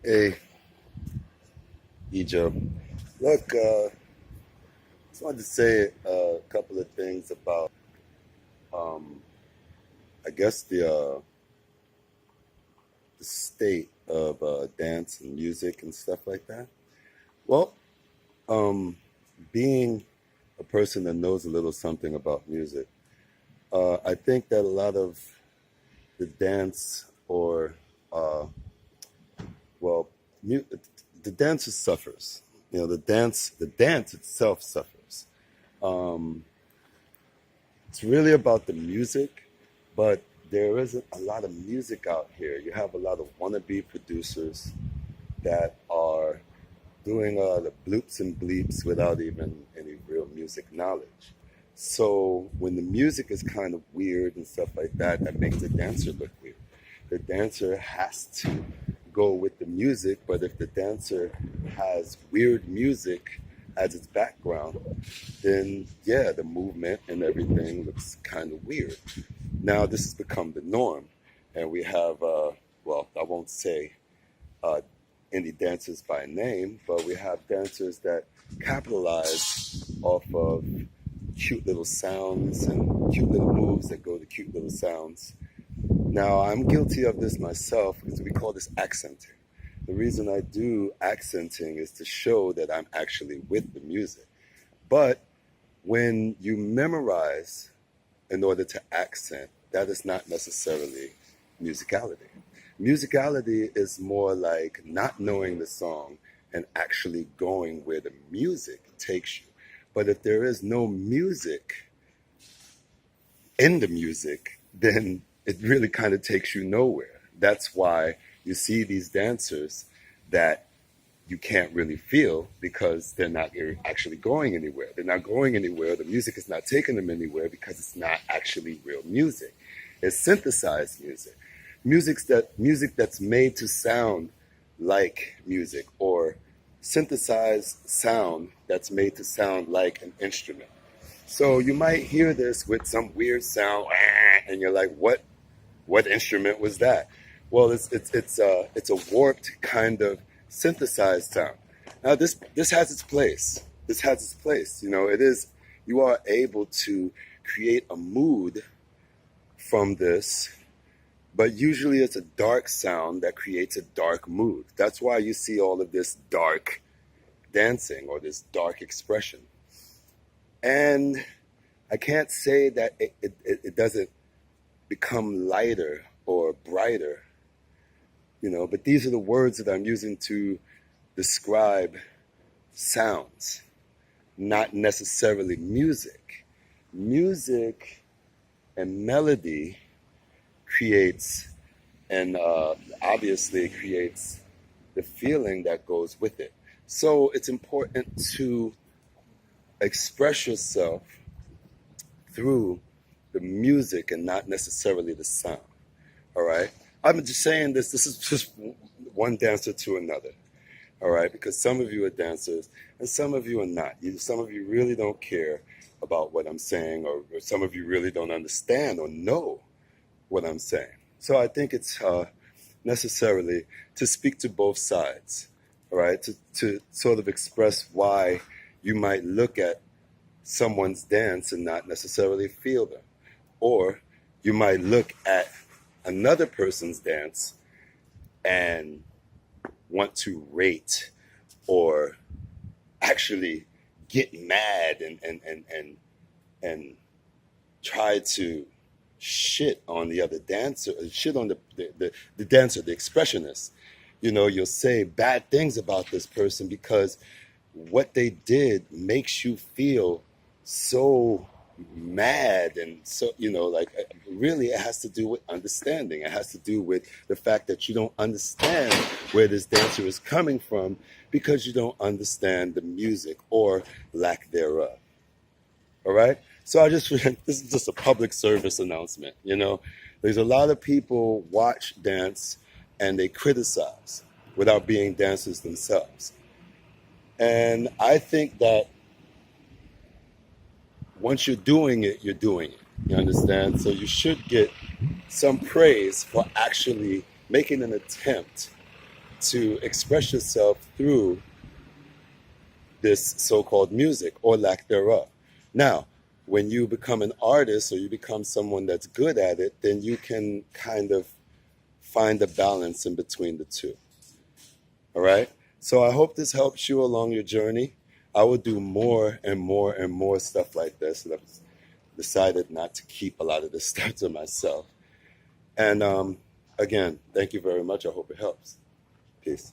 Hey, Egypt. Look, just wanted to say a couple of things about, um, I guess, the state of dance and music and stuff like that. Well, um, being a person that knows a little something about music, I think that a lot of the dance or, uh, well, mu- the dancer suffers. You know, the dance itself suffers. Um, It's really about the music, but there isn't a lot of music out here. You have a lot of wannabe producers that are doing a lot of bloops and bleeps without even any real music knowledge. So when the music is kind of weird and stuff like that, that makes the dancer look weird. The dancer has to go with the music, but if the dancer has weird music as its background, then yeah, the movement and everything looks kind of weird. Now this has become the norm, and we have, well, I won't say uh, any dancers by name, but we have dancers that capitalize off of cute little sounds and cute little moves that go to cute little sounds. Now I'm guilty of this myself because we call this accenting. The reason I do accenting is to show that I'm actually with the music. But when you memorize in order to accent, that is not necessarily musicality. Musicality is more like not knowing the song and actually going where the music takes you. But if there is no music in the music, then it really kind of takes you nowhere. That's why you see these dancers that you can't really feel because they're not actually going anywhere. They're not going anywhere. The music is not taking them anywhere because it's not actually real music. It's synthesized music. Music that's made to sound like music, or synthesized sound that's made to sound like an instrument. So you might hear this with some weird sound, and you're like, What instrument was that?" Well, it's a warped kind of synthesized sound. Now this has its place. This has its place. You know, it is you are able to create a mood from this, but usually it's a dark sound that creates a dark mood. That's why you see all of this dark dancing or this dark expression. And I can't say that it doesn't become lighter or brighter, but these are the words that I'm using to describe sounds, not necessarily music. Music and melody creates, and obviously it creates the feeling that goes with it. So it's important to express yourself through the music and not necessarily the sound. All right. I'm just saying this. This is just one dancer to another. All right. Because some of you are dancers and some of you are not. Some of you really don't care about what I'm saying, or some of you really don't understand or know what I'm saying. So I think it's necessarily to speak to both sides. All right. To sort of express why you might look at someone's dance and not necessarily feel them. Or you might look at another person's dance and want to rate or actually get mad and try to shit on the other dancer, shit on the dancer, the expressionist. You'll say bad things about this person because what they did makes you feel so mad, and so like, really it has to do with understanding. It has to do with the fact that you don't understand where this dancer is coming from because you don't understand the music or lack thereof. All right. So this is just a public service announcement. There's a lot of people watch dance and they criticize without being dancers themselves. And I think that once you're doing it, you're doing it. You understand? So you should get some praise for actually making an attempt to express yourself through this so-called music or lack thereof. Now, when you become an artist or you become someone that's good at it, then you can kind of find a balance in between the two. All right. So I hope this helps you along your journey. I will do more and more and more stuff like this. And I've decided not to keep a lot of this stuff to myself. And again, thank you very much. I hope it helps. Peace.